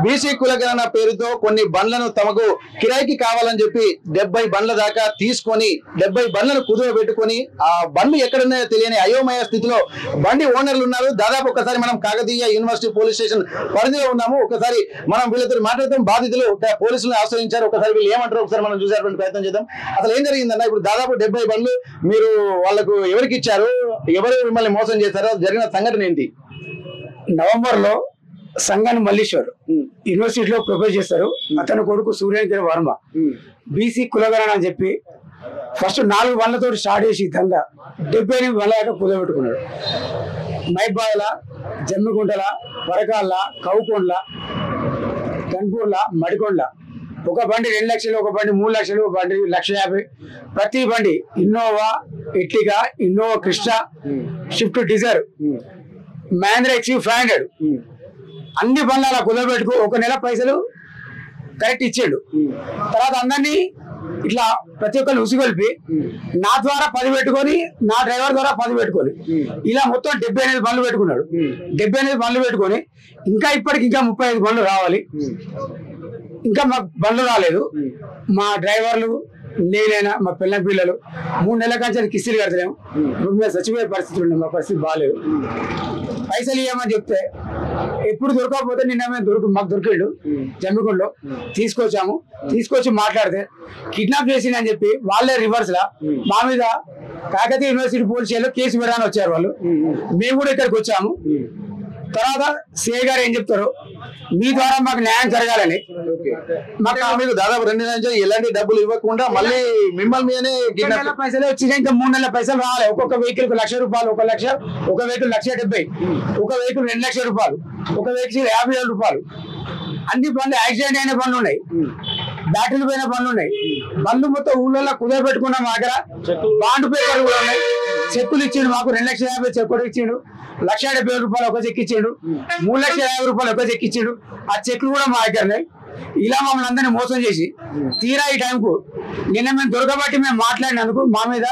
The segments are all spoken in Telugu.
బీసీ కులగణన పేరుతో కొన్ని బండ్లను తమకు కిరాయికి కావాలని చెప్పి 70 బండ్ల దాకా తీసుకొని 70 బండ్లను కుదువ పెట్టుకొని ఆ బండ్లు ఎక్కడున్నాయో తెలియని అయోమయ స్థితిలో బండి ఓనర్లు ఉన్నారు. దాదాపు ఒకసారి మనం కాకతీయ యూనివర్సిటీ పోలీస్ స్టేషన్ పరిధిలో ఉన్నాము. ఒకసారి మనం వీళ్ళతో మాట్లాడతాం. బాధితులు పోలీసులను ఆశ్రయించారు. ఒకసారి వీళ్ళు ఏమంటారు ఒకసారి మనం చూసేటువంటి ప్రయత్నం చేద్దాం. అసలు ఏం జరిగిందన్న? ఇప్పుడు దాదాపు 70 బండ్లు మీరు వాళ్ళకు ఎవరికి ఇచ్చారు? ఎవరు మిమ్మల్ని మోసం చేశారో? జరిగిన సంఘటన ఏంటి? నవంబర్ లో సంఘాన్ని మల్లీశ్వర్ యూనివర్సిటీలో ప్రపోజ్ చేస్తారు. అతని కొడుకు సూర్యేంద్ర వర్మ బీసీ కులగణన అని చెప్పి ఫస్ట్ 4 బండ్లతో స్టార్ట్ చేసి దందా 78 బండ్ల దాకా కుదబెట్టుకున్నాడు. మైబాల, జమ్మిగుంటల, వరకాళ్ళ, కౌకొండ్ల, గన్పూర్ల, మడికొండ్ల ఒక బండి 2 లక్షలు, ఒక బండి 3 లక్షలు, ఒక బండి 1,50,000. ప్రతి బండి Innova Ertiga, Innova Crysta, Swift Dzire, Mahindra X 500 అన్ని బండ్లు అలా కుదరబెట్టుకు ఒక నెల పైసలు కరెక్ట్ ఇచ్చాడు. తర్వాత అందరినీ ఇట్లా ప్రతి ఒక్కరిని ఉసిగొల్పి నా ద్వారా 10 పెట్టుకొని, నా డ్రైవర్ ద్వారా 10 పెట్టుకొని ఇలా మొత్తం 78 బండ్లు పెట్టుకున్నాడు. 78 బండ్లు పెట్టుకొని ఇంకా ఇప్పటికి ఇంకా 35 బండ్లు రావాలి. ఇంకా మాకు బండ్లు రాలేదు. మా డ్రైవర్లు నేనైనా మా పిల్లలు 3 నెలల కంచెలు కిస్తీలు కడతలేము. ఇప్పుడు మేము చచ్చిపోయే పరిస్థితులు ఉన్నాయి. మా పరిస్థితి బాగాలేదు. పైసలు ఇవ్వమని చెప్తే ఎప్పుడు దొరకకపోతే నిన్న మేము మాకు దొరికిండు జమ్మిగుండలో. తీసుకొచ్చి మాట్లాడితే కిడ్నాప్ చేసిందని చెప్పి వాళ్ళే రివర్స్ లా మా మీద కాకతీయ యూనివర్సిటీ పోలీస్ స్టేషన్లో కేసు పెడతాను వచ్చారు వాళ్ళు. మేము కూడా ఇక్కడికి వచ్చాము. తర్వాత సిఐ గారు ఏం చెప్తారు, మీ ద్వారా మాకు న్యాయం జరగాలని. మీకు దాదాపు 2 నెలల నుంచి ఎలాంటి డబ్బులు ఇవ్వకుండా మళ్ళీ మిమ్మల్ని పైసలు వచ్చినాయి. ఇంకా 3 నెలల పైసలు రావాలి. ఒక్కొక్క వెహికల్ కు 1,00,000 రూపాయలు, ఒక వెహికల్ 1,70,000, ఒక వెహికల్ 2 లక్షల రూపాయలు, ఒక వెహికల్ 50,000 రూపాయలు. అన్ని బండ్లు యాక్సిడెంట్ అయిన బండ్లు ఉన్నాయి, బ్యాటరీలు పోయిన బండ్లు ఉన్నాయి. బండ్లు మొత్తం ఊళ్ళో కుదరబెట్టుకున్నాం. మా దగ్గర బాండ్ పేపర్లు కూడా ఉన్నాయి. చెక్కులు ఇచ్చిండు మాకు. 2,50,000 చెక్ కూడా ఇచ్చిండు. 1,70,000 రూపాయలు ఒక చెక్ ఇచ్చిండు. 3,50,000 రూపాయలు ఒక చెక్ ఇచ్చిండు. ఆ చెక్లు కూడా మా దగ్గర. ఇలా మమ్మల్ని అందరినీ మోసం చేసి తీరా ఈ టైంకు నిన్న మేము దొరకబట్టి మేము మాట్లాడినందుకు మా మీద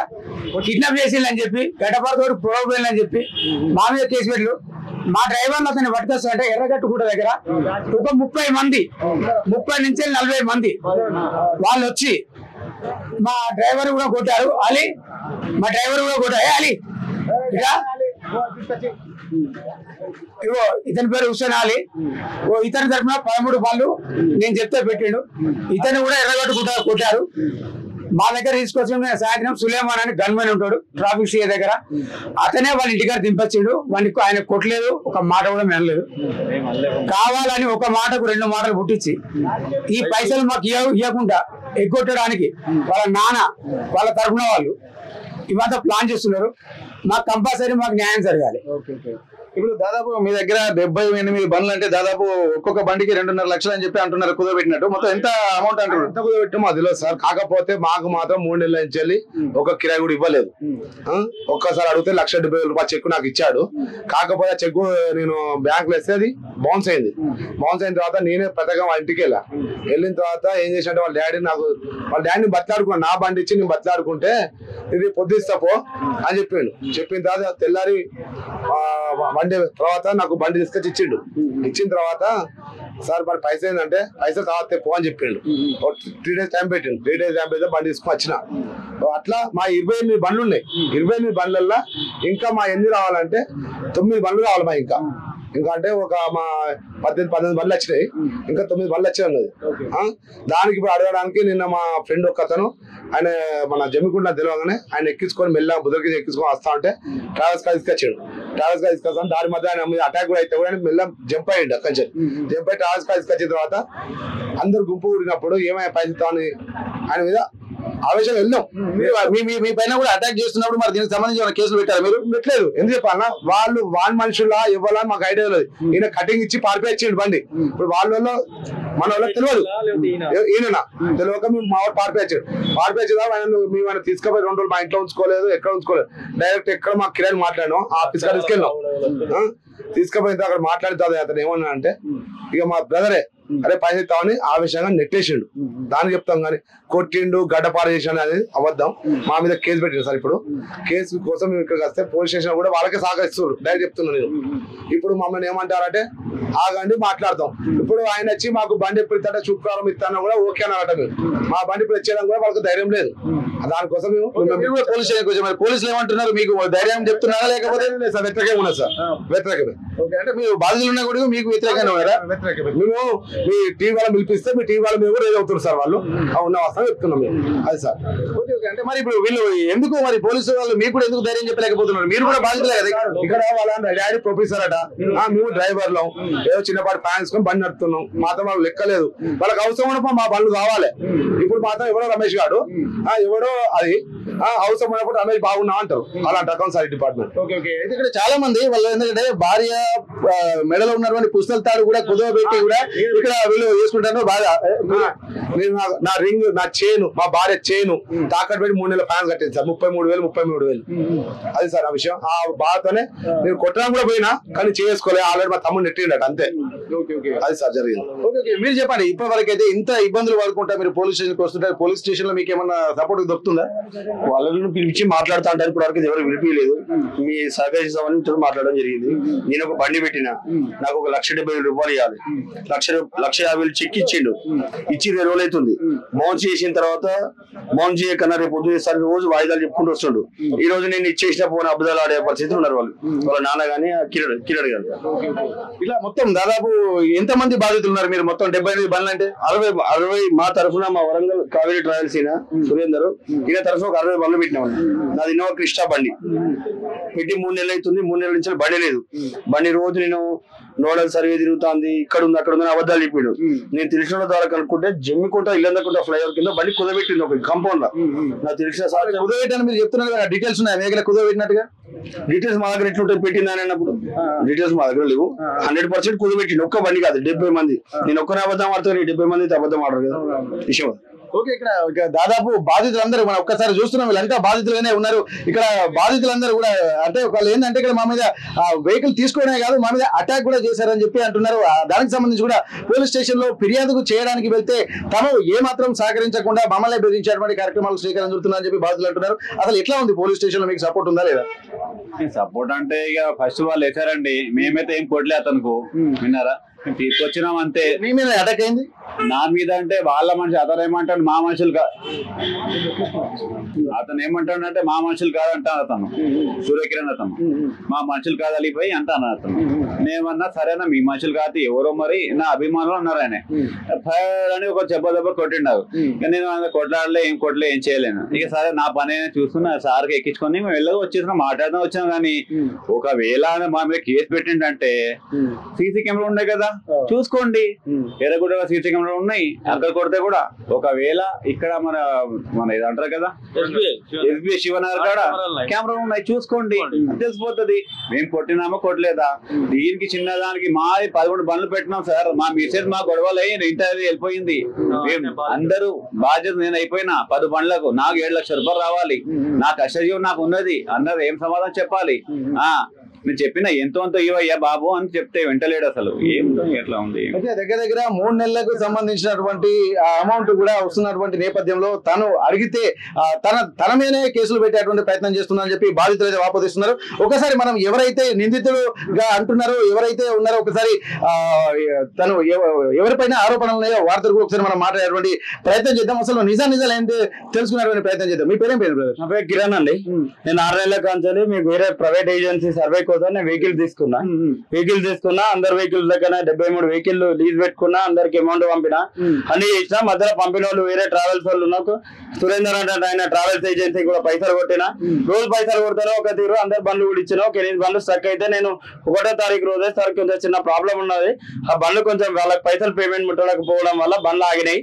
కిడ్నాప్ చేసిందని చెప్పి, గడ్డపారతోటి ప్రొవైల్ అని చెప్పి మా మీద కేసు పెట్టు. మా డ్రైవర్లు అతన్ని పట్టుకొస్తారంటే ఎర్రగట్టుకుంట దగ్గర ఒక 30 మంది, 30 నుంచి 40 మంది వాళ్ళు వచ్చి మా డ్రైవర్ కూడా కొట్టారు. అలీ మా డ్రైవర్ కూడా కొట్టారు. అలీ ఇగో ఇతని పేరు హుస్సేన్ అలీ. ఇతని తరఫున 13 బండ్లు నేను చెప్తే పెట్టిండు. ఇతను కూడా ఎర్రగట్టుకుంటా కొట్టారు. మా దగ్గర తీసుకొచ్చిన సాయంత్రం సులేమాన్ అని గన్మెన్ ఉంటాడు ట్రాఫిక్ సిఐ దగ్గర. అతనే వాళ్ళ ఇంటికాడ దింపచ్చిండు. వానికి ఆయన కొట్టలేదు, ఒక మాట కూడా వినలేదు. కావాలని ఒక మాటకు 2 మాటలు పుట్టించి ఈ పైసలు మాకు ఇవ్వకుండా ఎగ్గొట్టడానికి వాళ్ళ నాన్న వాళ్ళ తరఫున వాళ్ళు ఇవంతా ప్లాన్ చేస్తున్నారు. మాకు కంపల్సరీ మాకు న్యాయం జరగాలి. ఇప్పుడు దాదాపు మీ దగ్గర 78 బండ్లు అంటే దాదాపు ఒక్కొక్క బండికి 2.5 లక్షలు అని చెప్పి అంటున్నారు కుదరబెట్టినట్టు. మొత్తం ఎంత అమౌంట్ అంటారు? ఎంత కుదరబెట్టామో అది లేదు సార్. కాకపోతే మాకు మాత్రం 3 నెలల నుంచి వెళ్ళి ఒక కిరాయి కూడా ఇవ్వలేదు. ఒక్కసారి అడిగితే 1,70,000 రూపాయలు చెక్ నాకు ఇచ్చాడు. కాకపోతే చెక్ నేను బ్యాంక్ లో వేస్తే అది బౌన్స్ అయింది. బౌన్స్ అయిన తర్వాత నేనే ప్రత్యేకంగా వాళ్ళ ఇంటికి వెళ్ళిన తర్వాత ఏం చేసినట్టే వాళ్ళ డాడీని బతలాడుకున్నాను. నా బండి ఇచ్చి నేను బతలాడుకుంటే ఇది పొద్దుస్తా పో అని చెప్పిండు. చెప్పిన తర్వాత తెల్లారి బండి తర్వాత నాకు బండి తీసుకొచ్చి ఇచ్చిండు. ఇచ్చిన తర్వాత సార్ మరి పైసలు ఏంటంటే పైసలు తర్వాత పో అని చెప్పిండు. 3 డేస్ టైం పెట్టిండు. 3 డేస్ టైం పెడితే బండి తీసుకొని వచ్చిన. అట్లా మా 28 బండ్లు ఉన్నాయి. 28 బండ్లల్లో ఇంకా మా ఎన్ని రావాలంటే 9 బండ్లు రావాలి. మా ఇంకా అంటే ఒక మా 18 బండ్లు వచ్చినాయి. ఇంకా 9 బండ్లు వచ్చాయి ఉన్నది. దానికి ఇప్పుడు అడగడానికి నిన్న మా ఫ్రెండ్ ఒక అతను ఆయన మన జమ్మికుంట తెలియగానే ఆయన ఎక్కించుకొని మెల్ల బుధకి ఎక్కించుకొని వస్తా ఉంటే ట్రావెల్స్ కార్ తీసుకొచ్చాడు. ట్రావెల్స్ కార్ తీసుకొస్తాను దాని మధ్య ఆయన మీద అటాక్ కూడా అయితే కూడా మెల్ల జంప్ అయ్యిండు. అక్కడి నుంచి జంప్ అయ్యి ట్రావెల్స్ కార్ తీసుకొచ్చిన తర్వాత అందరు గుంపు కూడినప్పుడు ఏమైనా పైసలు అని ఆయన మీద ఆవేశం వెళ్ళాం. మీ పైన కూడా అటాక్ చేస్తున్నప్పుడు మరి దీనికి సంబంధించి కేసులు పెట్టారు? మీరు పెట్టలేదు. ఎందుకు చెప్పాలన్నా వాళ్ళ మనుషులా ఇవ్వాలని మాకు ఐడియా లేదు. ఈయన కటింగ్ ఇచ్చి పారిపోయిండు బండి. ఇప్పుడు వాళ్ళ మన వాళ్ళకి తెలియదు. ఈయన తెలియక మేము మా వాళ్ళు పారిపోయిందా మేము తీసుకుపోయి 2 రోజులు మా ఇంట్లో ఉంచుకోలేదు, ఎక్కడ ఉంచుకోలేదు. డైరెక్ట్ ఎక్కడ మా కిరాయి మాట్లాడినాం ఆఫీస్ కాడ తీసుకెళ్ళినాం. తీసుకుపోయిన అక్కడ మాట్లాడిన తర్వాత అతను ఏమన్నా అంటే ఇక మా బ్రదరే అరే పైసలు ఇస్తామని ఆవేశంగా నెట్టేసిండు. దానికి చెప్తాం కానీ కొట్టిండు గడ్డపార చేసాడు అనేది అబద్ధం. మా మీద కేసు పెట్టిండు సార్. ఇప్పుడు కేసు కోసం మేము ఇక్కడికి వస్తే పోలీస్ స్టేషన్ కూడా వాళ్ళకే సహకరిస్తున్నారు. డైరెక్ట్ చెప్తున్నా నేను. ఇప్పుడు మమ్మల్ని ఏమంటారంటే ఆగండి మాట్లాడతాం. ఇప్పుడు ఆయన వచ్చి మాకు బండి ఎప్పుడు ఇస్తాడో శుక్రవారం ఇస్తానో కూడా ఓకే అని అనటం. మా బండి ఇప్పుడు వచ్చేయడం కూడా వాళ్ళకి ధైర్యం లేదు. దానికోసం పోలీస్ స్టేషన్కి వచ్చి మరి పోలీసులు ఏమంటున్నారు, మీకు ధైర్యం చెప్తున్నారా లేకపోతే? సార్ వ్యతిరేకంగా ఉన్నారు సార్, వ్యతిరేకమే. అంటే మీరు బాధితులు ఉన్నా కూడా మీకు వ్యతిరేకంగా ఉన్నారా? వ్యతిరేకమే. మేము మీ టీవీ వాళ్ళని పిలిపిస్తే మీ టీవీ వాళ్ళ మీద కూడా ఏదవుతున్నారు సార్ వాళ్ళు ఉన్న వస్తాం చెప్తున్నాం మేము. అది సార్. అంటే మరి ఇప్పుడు వీళ్ళు ఎందుకు మరి పోలీసు వాళ్ళు మీకు కూడా ఎందుకు ధైర్యం చెప్పలేకపోతున్నారు? మీరు కూడా బాధితులే కదా. ఇక్కడ వాళ్ళ డాడీ ప్రొఫెసర్ అట, మేము డ్రైవర్లం, ఏదో చిన్నపాటి ప్యాన్స్ కొని బండి నడుపుతున్నాం. మాత్రం వాళ్ళు లెక్కలేదు. వాళ్ళకి అవసరం ఉన్నప్పుడు మా బండ్లు కావాలి. ఇప్పుడు మాత్రం ఎవడో రమేష్ గారు ఎవడో అది అవసరం ఉన్నప్పుడు రమేష్ బాగున్నా అంటారు. అలాంటి రకం సార్ డిపార్ట్మెంట్. అయితే ఇక్కడ చాలా మంది వాళ్ళు ఎందుకంటే భార్య మెడలో ఉన్నటువంటి పుస్తల తాడు కూడా కుదవ పెట్టి కూడా ఇక్కడ వీళ్ళు చేసుకుంటారు బాగా. నేను నా రింగ్, నా చైను, మా భార్య చైను తాకట్టు పెట్టి 3 నెలల ఫ్యాన్స్ కట్టింది సార్. 33,000 అది సార్ ఆ విషయం. ఆ బాధతోనే నేను కొట్టడానికి కూడా పోయినా కానీ చేసుకోలేదు. ఆల్రెడీ మా తమ్ముడు నెట్టిండట అంతే. అది సార్ జరిగింది. మీరు చెప్పండి, ఇప్పటి వరకు అయితే ఇంత ఇబ్బందులు పడుకుంటా మీరు పోలీస్ స్టేషన్కి వస్తుంటారు. పోలీస్ స్టేషన్ లో మీకు ఏమన్నా సపోర్ట్ దొరుకుతుందా? వాళ్ళని పిలిచి మాట్లాడుతా అంటారు. ఇప్పుడు వరకు ఎవరు వినిపించలేదు. మీ సహకరిస్తామని మాట్లాడడం జరిగింది. నేను ఒక బండి పెట్టిన, నాకు ఒక 1,70,000 రూపాయలు ఇవ్వాలి. 1,50,000 చెక్ ఇచ్చిండు. ఇచ్చి 2 రోజులు అవుతుంది. మౌన్ చేసిన తర్వాత మౌన్ చేయకన్నా రేపు పొద్దున సార్ రోజు వాయిదాలు చెప్పుకుంటూ వస్తుండు. ఈ రోజు నేను ఇచ్చేసిన పోనీ అబద్ధాలు ఆడే పరిస్థితులు ఉన్నారు వాళ్ళు. వాళ్ళ నాన్న గానీ కిరణ్ గారు. ఇలా మొత్తం దాదాపు ఎంత మంది బాధితులు ఉన్నారు మీరు? మొత్తం 75 బండ్లు అంటే 60 మా తరఫున మా వరంగల్ కావేరీ ట్రావెల్స్ ఈయన సురేందర్, ఈయన తరఫున ఒక 60 బండ్లు పెట్టినాం. నాది ఇన్నోవా క్రిస్టా బండి పెట్టి 3 నెలలు అవుతుంది. 3 నెలల నుంచి బండి లేదు. బండి రోజు నేను నోడల్ సర్వే తిరుగుతుంది, ఇక్కడ ఉంది అక్కడ ఉంది అబద్ధాలు చెప్పాడు. నేను తెలిసిన ద్వారా కనుక్కుంటే జమ్మికుంటా ఇల్లందకుంటా ఫ్లైఓవర్ కింద బండి కుదబెట్టింది ఒక కాంపౌండ్ లో. నాకు తెలిసిన సార్ కుదబెట్టాను మీరు చెప్తున్నారు కదా, డీటెయిల్స్ ఉన్నాయి మేకల కుదబెట్టినట్టుగా? డీటెయిల్స్ మా దగ్గర ఎట్లుంటే పెట్టిందని అన్నప్పుడు డీటెయిల్స్ మా దగ్గర లేవు. 100% కుదబెట్టింది. ఒక్క బండి కాదు, 70 మంది. నేను ఒక్కనే అబద్ధం ఆడతాను, 70 మంది అబద్ధం ఆడరు కదా విషయం. ఓకే, ఇక్కడ దాదాపు బాధితులందరూ మనం ఒక్కసారి చూస్తున్నాం, వీళ్ళంతా బాధితులుగానే ఉన్నారు. ఇక్కడ బాధితులందరూ కూడా అంటే వాళ్ళు ఏంటంటే ఇక్కడ మా మీద వెహికల్ తీసుకోవడమే కాదు మా మీద అటాక్ కూడా చేశారని చెప్పి అంటున్నారు. దానికి సంబంధించి కూడా పోలీస్ స్టేషన్ లో ఫిర్యాదుకు చేయడానికి వెళ్తే తను ఏమాత్రం సహకరించకుండా మమ్మల్ని బెదిరించేటువంటి కార్యక్రమాలు శ్రీకారం చుడుతున్నారని చెప్పి బాధితులు అంటున్నారు. అసలు ఎట్లా ఉంది పోలీస్ స్టేషన్ లో మీకు సపోర్ట్ ఉందా లేదా? సపోర్ట్ అంటే ఇక ఫస్ట్ వాళ్ళు వేసారండి, మేమైతే ఏం కొట్టలే అతనుకు. విన్నారా, తీసుకొచ్చినాం అంతే. మీ మీద అటాక్ అయింది? నా మీద అంటే వాళ్ళ మనిషి, అతను ఏమంటాడు మా మనుషులు అతను ఏమంటాడు అంటే మా మనుషులు కాదంటాను. అతను సూర్యకిరణ్ అతను మా మనుషులు కాదు అలిపోయి అంటాను. అతను నేమన్నా సరేనా మీ మనుషులు కాదు ఎవరో మరి నా అభిమానులు అన్నారు. ఆయన అని ఒక దెబ్బ కొట్టిండారు. ఇక నేను కొట్లాడలే, ఏం కొట్టలే, ఏం చేయలేను. ఇక సరే నా పని చూస్తున్నా, సార్కి ఎక్కించుకొని మేము వెళ్ళగా వచ్చేసినా మాట్లాడదాం వచ్చాం. కానీ ఒకవేళ మా మీద కేసు పెట్టిండంటే సీసీ కెమెరా ఉన్నాయి కదా చూసుకోండి. ఎర్రగూడ సీసీ కెమెరా ఉన్నాయి, అక్కడ కొడితే కూడా ఒకవేళ ఇక్కడ మన ఇది అంటారు కదా ఎస్బీఐ శివనగర్ కాడ కెమెరా ఉన్నాయి చూసుకోండి, తెలిసిపోతుంది మేము కొట్టినామా కొట్టలేదా. దీనికి చిన్నదానికి మా 11 బండ్లు పెట్టినాం సార్. మా మిస్సెస్ మా గొడవలు ఇంటర్వ్యూ వెళ్ళిపోయింది. అందరూ బాధ్యత నేను అయిపోయినా 10 బండ్లకు నాకు 7 లక్షల రూపాయలు రావాలి. నా కష్టజీవం నాకు ఉన్నది. అందరూ ఏం సమాధానం చెప్పాలి? నేను చెప్పిన ఎంతో అంత ఇవయ్యా బాబు అని చెప్తే వెంటలేడు. అసలు ఏమిటో ఎట్లా ఉంది. అయితే దగ్గర 3 నెలలకు సంబంధించినటువంటి అమౌంట్ కూడా వస్తున్నటువంటి నేపథ్యంలో తను అడిగితే తన మీదనే కేసులు పెట్టేటువంటి ప్రయత్నం చేస్తుందని చెప్పి బాధితులు అయితే వాపోదిస్తున్నారు. ఒకసారి మనం ఎవరైతే నిందితులుగా అంటున్నారో ఎవరైతే ఉన్నారో ఒకసారి తను ఎవరిపైన ఆరోపణలు ఉన్నాయో వారితో కూడా ఒకసారి మనం మాట్లాడేటువంటి ప్రయత్నం చేద్దాం. అసలు నిజాలు ఏంటి తెలుసుకునేటువంటి ప్రయత్నం చేద్దాం. మీ పేరేం పేరు బ్రదర్? నా పేరు కిరణ్ అండి. నేను 6 నెలల కాంచాలి మీకు వేరే ప్రైవేట్ ఏజెన్సీ సర్వే నేను వెహికల్ తీసుకున్నా. అందరు వెహికల్స్ దగ్గర 73 వెహికల్ లీజ్ పెట్టుకున్నా. అందరికి అమౌంట్ పంపినా, అన్ని చేసినా. మధ్యలో పంపిన వాళ్ళు వేరే ట్రావెల్స్ వాళ్ళు నాకు సురేందర్ అంటే ఆయన ట్రావెల్స్ ఏజెన్సీ కూడా పైసలు కొట్టినా. రోజు పైసలు కొడతాను ఒక తీరు. అందరు బండ్లు కూడా ఇచ్చిన. ఒక 8 బండ్లు స్ట్రక్ అయితే నేను 1వ తారీఖు రోజే సార్ కొంచెం చిన్న ప్రాబ్లం ఉన్నది, ఆ బండ్లు కొంచెం వాళ్ళకి పైసలు పేమెంట్ ముట్టలేకపోవడం వల్ల బండ్లు ఆగినాయి.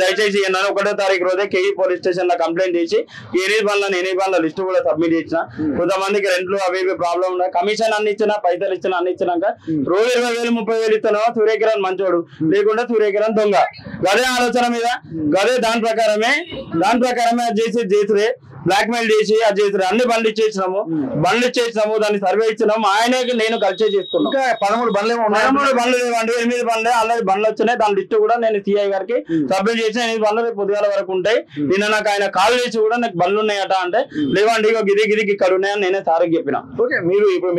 దయచేసి 1వ తారీఖు రోజే కేఈ పోలీస్ స్టేషన్ లో కంప్లైంట్ చేసి 8 బండ్ల లిస్టు కూడా సబ్మిట్ చేసిన. కొంతమందికి రెంట్లు అవి ప్రాబ్లం ఉన్నాయి. కమిషన్ అన్ని ఇచ్చినా, పైసలు ఇచ్చినా, అన్ని ఇచ్చినాక రోజు 20,000 30,000 ఇస్తాను. సూర్యకిరణ్ మంచోడు, లేకుండా సూర్యకిరణ్ దొంగ. గదే ఆలోచన మీద గదే దాని ప్రకారమే చేసుడే బ్లాక్ మెయిల్ చేసి అది చేసి అన్ని బండ్లు ఇచ్చేసినాము దాన్ని సర్వే ఇచ్చినాము. ఆయనకి నేను కలిసే చేసుకున్నాను. ఇంకా 13 బండ్లు ఏమో ఉన్నాయి. 13 బండ్లు లేవండి, 8 బండ్లే ఆల్రెడీ బండ్లు వచ్చినాయి. దాని లిస్ట్ కూడా నేను సిఐ గారికి సబ్మిట్ చేసిన 8 బండ్లు రేపు పొద్దుగాల వరకు ఉంటాయి. నిన్న నాకు ఆయన కాల్ చేసి కూడా నాకు బండ్లు ఉన్నాయట అంటే లేవండి గిరి ఇక్కడ ఉన్నాయని నేనే సార్కి చెప్పిన. ఓకే,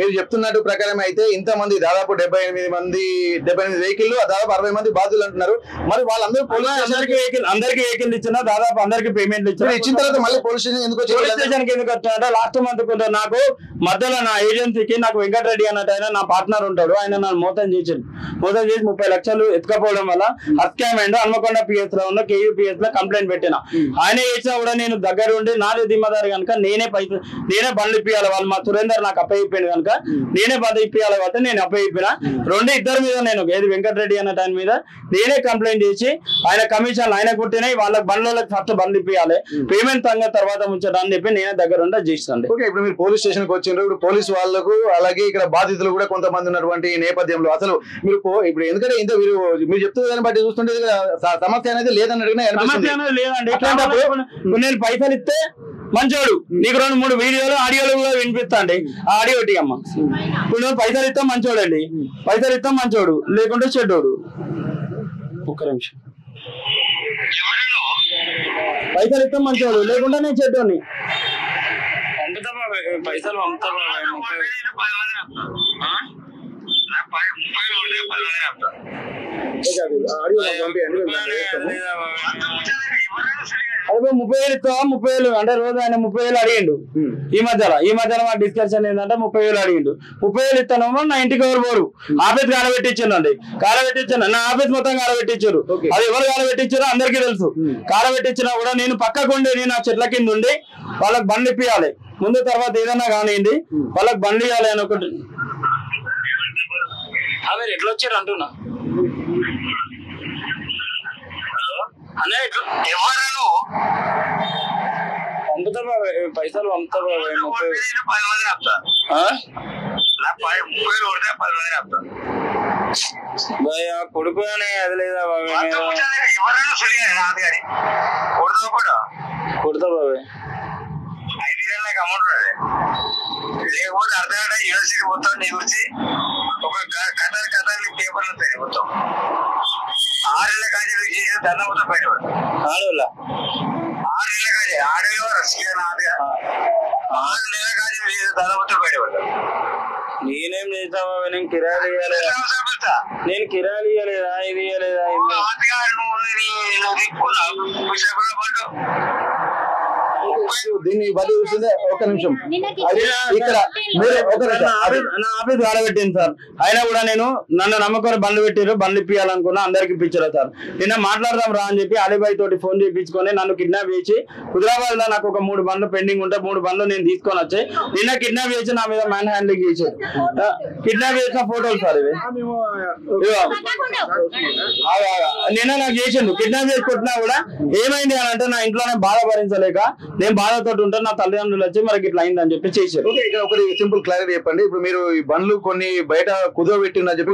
మీరు చెప్తున్నట్టు ప్రకారం అయితే ఇంతమంది దాదాపు 78 వెహికల్, దాదాపు 60 మంది బాధ్యులు అంటున్నారు. మరి వాళ్ళందరూ అందరికి వెహికల్ ఇచ్చినా, దాదాపు అందరికి పేమెంట్లు ఇచ్చిన తర్వాత మళ్ళీ పోలీస్ స్టేషన్ ఎందుకు వచ్చారంటే లాస్ట్ మంత్ నాకు మధ్యలో నా ఏజెన్సీకి నాకు వెంకటరెడ్డి అన్నట్టు ఆయన నా పార్ట్నర్ ఉంటాడు. ఆయన నన్ను మోసం చేసి 30 లక్షలు ఎత్తుకపోవడం వల్ల స్కామ్ అయిండు. హన్మకొండ పిఎస్ లో ఉన్న KUPS లో కంప్లైంట్ పెట్టిన. ఆయన చేసినా కూడా నేను దగ్గర ఉండి నాదే దిమ్మదారు కనుక నేనే బండ్లు ఇప్పియాలి. వాళ్ళు మా సురేందర్ నాకు అప్పయిపోయింది కనుక నేనే బండ్లు ఇప్పియాలి కాబట్టి నేను అప్పయిపోయినా. ఇద్దరి మీద నేను ఏది వెంకటరెడ్డి అన్న ఆయన మీద నేనే కంప్లైంట్ చేసి ఆయన కమిషన్లు ఆయన కుట్టినాయి. వాళ్ళకి బండ్లకు ఫస్ట్ బండ్లు ఇప్పియాలి, పేమెంట్ సంగతి తర్వాత ఉంచడానికి చెప్పి నేనే దగ్గర ఉండి చేస్తాను. ఓకే, ఇప్పుడు మీరు పోలీస్ స్టేషన్ కి వచ్చిండ్రు. ఇప్పుడు పోలీసు వాళ్ళకు అలాగే ఇక్కడ బాధితులు కూడా కొంతమంది ఉన్నటువంటి నేపథ్యంలో అసలు మీరు ఇప్పుడు ఎందుకంటే ఇంత మీరు చెప్తున్న దాన్ని బట్టి చూస్తుంటే సమస్య అనేది లేదని అడిగినా లేదండి. నేను పైసలు ఇస్తే మంచోడు, నీకు 2-3 వీడియోలు ఆడియోలు కూడా వినిపిస్తా అండి. ఆ ఆడియో ఒకటి అమ్మ. ఇప్పుడు నువ్వు పైసలు ఇస్తాం మంచోడు అండి, పైసలు ఇస్తాం మంచోడు, లేకుంటే చెడ్డోడు. ఒక్క నిమిషం. పైసలు ఇస్తాం మంచోడు, లేకుంటే నేను చెడ్డోని. పైసలు అదే 30,000 ఇస్తావా? 30,000 అంటే రోజు ఆయన 30,000 అడిగిండు. ఈ మధ్యలో మా డిస్కషన్ ఏంటంటే 30,000 అడిగిండు. 30,000 ఇస్తానేమో నా ఇంటికి ఎవరు పోరు. ఆఫీస్ కాలబెట్టించండి, నా ఆఫీస్ మొత్తం కాలబెట్టించారు. అది ఎవరు కాలబెట్టించారో అందరికీ తెలుసు. కాలబెట్టించినా కూడా నేను పక్కకుండి నేను ఆ చెట్ల కింద ఉండి వాళ్ళకి బండ్లు ఇప్పియాలి. ముందు తర్వాత ఏదన్నా కానివ్వండి, వాళ్ళకి బండ్లు ఇవ్వాలి అని ఒకటి. అదే ఎట్లా వచ్చారు అంటున్నా అనే పంపుతా పైసలు పంపుతా కొడుకు అని అది లేదా కొడతా బాబాయ్. 5,000 నాకు అమౌంట్ ఉన్నది. లేకపోతే అర్ధగంట యూనివర్సిటీ మొత్తం నీ గురించి ఒక కథలు పేపర్లు ఉంటాయి మొత్తం 6 ఏళ్ళ కాజీ చేసిన దండ మొత్తం బయటపడు. 6 ఏళ్ళ కాజీ 6 నెలల కాజీ చేసిన దండ మొత్తం బయటపడ్డా. నేనేం చేస్తావా? నేను కిరాయి ఇవ్వలేదా? నేను కిరాయి ఇవ్వలేదా? ఇది ఇవ్వలేదా? దీన్ని బట్టి చూస్తుందే. ఒక నిమిషం, ఇక్కడ నా ఆఫీస్ కాలబెట్టింది సార్. అయినా కూడా నేను నన్ను నమ్మకం బండ్లు పెట్టారు, బండ్లు ఇప్పియాలనుకున్నా, అందరికి ఇప్పించారు సార్. నిన్న మాట్లాడదాం రా అని చెప్పి అలీబాయ్ తోటి ఫోన్ చేయించుకొని నన్ను కిడ్నాప్ చేసి హుజరాబాద్ లో నాకు ఒక 3 బండ్లు పెండింగ్ ఉంటే 3 బండ్లు నేను తీసుకొని వచ్చి నిన్న కిడ్నాప్ చేసి నా మీద మ్యాన్ హ్యాండ్లింగ్ చేశారు. కిడ్నాప్ చేసిన ఫోటోలు సార్ ఇవి. నిన్న నాకు చేసిండు, కిడ్నాప్ చేసి కొట్టినా కూడా ఏమైంది అని అంటే నా ఇంట్లోనే బాధ భరించలేక నేను బాధతో ఉంటే నా తల్లిదండ్రులు వచ్చి మనకి ఇట్లా అయిందని చెప్పి చేశారు. ఇక్కడ ఒకటి సింపుల్ క్లారిటీ చెప్పండి. ఇప్పుడు మీరు ఈ బండ్లు కొన్ని బయట కుదవబెట్టిన చెప్పి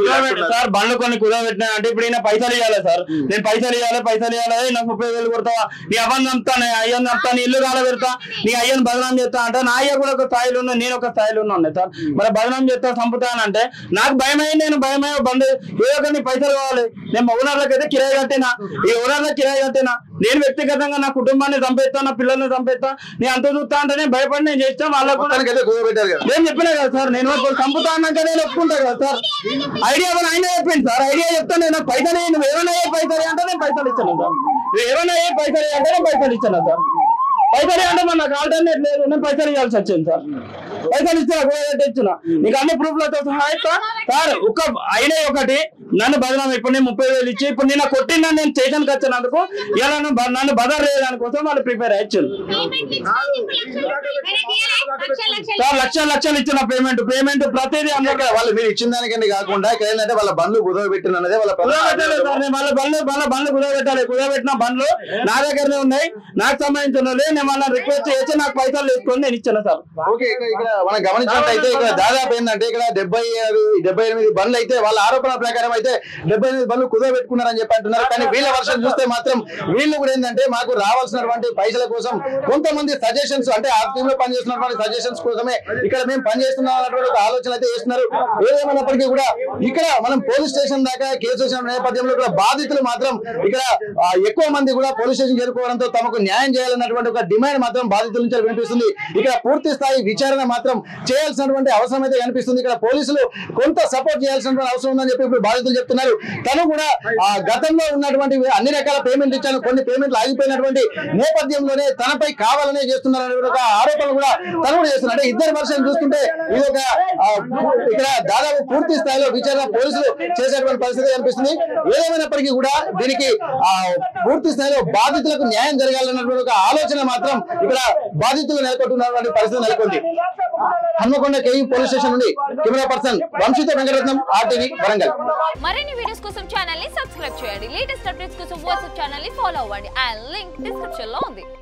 సార్, బండ్లు కొన్ని కుదవబెట్టినా అంటే ఇప్పుడు ఈయన పైసలు ఇవ్వాలి సార్. నేను పైసలు ఇవ్వాలి నాకు 30,000 కొడతావా? నీ అవ్వని చంపుతా, నీ అయ్యని చంపుతా, నీ ఇల్లు కాలబెడతా, నీ అయ్యని బదనాం చేస్తా అంటే నా అయ్య కూడా ఒక స్థాయిలో ఉన్నా, నేను ఒక స్థాయిలో ఉన్నాను సార్. మరి బదనాం చేస్తా చంపుతానంటే నాకు భయమై నేను భయమై బండి ఏదో ఒకటి పైసలు కావాలి. నేను ఓనర్లకు అయితే కిరాయి కట్టినా, ఈ ఓనర్లకు కిరాయి కట్టినా, నేను వ్యక్తిగతంగా నా కుటుంబాన్ని చంపేస్తా, నా పిల్లల్ని చంపేస్తా, నేను అంత చూస్తా అంటే నేను భయపడి నేను చేస్తాను. వాళ్ళకు నేను చెప్పినా కదా సార్, నేను చంపుతా అన్నాక నేను ఒప్పుకుంటా కదా సార్. ఐడియా ఆయన చెప్పింది సార్, ఐడియా చెప్తాను. నేను పైసలు నువ్వు ఏమైనా ఏ పైసలు అంటే నేను పైసలు ఇచ్చాను సార్. నువ్వు ఏమైనా ఏ పైసలు అంటే నేను పైసలు ఇచ్చాను సార్. పైసలు అంటే మరి నాకు ఆల్టర్నేట్ లేదు, నేను పైసలు ఇవ్వాల్సి వచ్చింది సార్. పైసలు ఇచ్చిన ఇచ్చిన నీకు అన్ని ప్రూఫ్లతో సహా ఇస్తా సార్. అయినా ఒకటి నన్ను బదనాం ఇప్పుడు నేను 30,000 ఇచ్చి ఇప్పుడు నిన్న కొట్టిన నేను స్టేషన్కి వచ్చినందుకు ఇలా నన్ను బదర్ లేదానికోసం వాళ్ళు ప్రిపేర్ అయ్యారు సార్. లక్షలు ఇచ్చిన పేమెంట్ ప్రతిదీ అందరికీ వాళ్ళు మీరు ఇచ్చిన దానికంటే కాకుండా ఇక్కడ ఏంటంటే వాళ్ళ బండ్లు కుదవబెట్టిన అన్నదే వాళ్ళ బండ్లు కుదవబెట్టాలి. కుదవబెట్టిన బండ్లు నా దగ్గరనే ఉన్నాయి, నాకు సంబంధించిన నేను వాళ్ళని రిక్వెస్ట్ చేసి నాకు పైసలు తీసుకొని నేను ఇచ్చాను సార్. ఓకే, ఇక్కడ మనం గమనించినట్టయితే ఇక్కడ దాదాపు ఏంటంటే ఇక్కడ 78 బండ్లు అయితే వాళ్ళ ఆరోపణ ప్రకారం అయితే 78 బండ్లు కుదరబెట్టుకున్నారని చెప్పి అంటున్నారు. కానీ వీళ్ళ వర్షం చూస్తే మాత్రం వీళ్ళు కూడా ఏంటంటే మాకు రావాల్సినటువంటి పైసల కోసం కొంతమంది సజెషన్స్ అంటే ఆ టీమ్ లో పనిచేస్తున్నటువంటి సజెషన్స్ కోసమే ఇక్కడ మేము పనిచేస్తున్నాం అన్నటువంటి ఒక ఆలోచన అయితే చేస్తున్నారు. ఏదేమైనప్పటికీ కూడా ఇక్కడ మనం పోలీస్ స్టేషన్ దాకా కేసు వచ్చిన నేపథ్యంలో కూడా బాధితులు మాత్రం ఇక్కడ ఎక్కువ మంది కూడా పోలీస్ స్టేషన్ చేరుకోవడంతో తమకు న్యాయం చేయాలన్నటువంటి ఒక డిమాండ్ మాత్రం బాధితుల నుంచి వినిపిస్తుంది. ఇక్కడ పూర్తి స్థాయి విచారణ మాత్రం చేయాల్సినటువంటి అవసరం అయితే కనిపిస్తుంది. ఇక్కడ పోలీసులు కొంత సపోర్ట్ చేయాల్సినటువంటి అవసరం ఉందని చెప్పి ఇప్పుడు బాధితులు చెప్తున్నారు. తను కూడా గతంలో ఉన్నటువంటి అన్ని రకాల పేమెంట్ ఇచ్చాను, కొన్ని పేమెంట్లు ఆగిపోయినటువంటి నేపథ్యంలోనే తనపై కావాలనే చేస్తున్నారనే ఒక ఆరోపణ కూడా తను కూడా చేస్తున్నారు. అంటే ఇద్దరు వర్షం చూస్తుంటే ఇది ఒక ఇక్కడ దాదాపు పూర్తి స్థాయిలో విచారణ పోలీసులు చేసేటువంటి పరిస్థితి కనిపిస్తుంది. ఏదేమైనప్పటికీ కూడా దీనికి పూర్తి స్థాయిలో బాధితులకు న్యాయం జరగాలన్నటువంటి ఒక ఆలోచన మాత్రం ఇక్కడ బాధితులు నెలకొంటున్నటువంటి పరిస్థితి నెలకొంది. హన్మకొండ కేయూ పోలీస్ స్టేషన్ నుండి కెమెరా పర్సన్ వంశీతో వెంకటరత్నం, RTV వరంగల్. మరిన్ని వీడియోస్ కోసం ఛానల్ ని సబ్స్క్రైబ్ చేయండి. లేటెస్ట్ అప్డేట్స్ కోసం వాట్సాప్ ఛానల్ ని ఫాలో అవ్వండి. ఆ లింక్ డిస్క్రిప్షన్ లో ఉంది.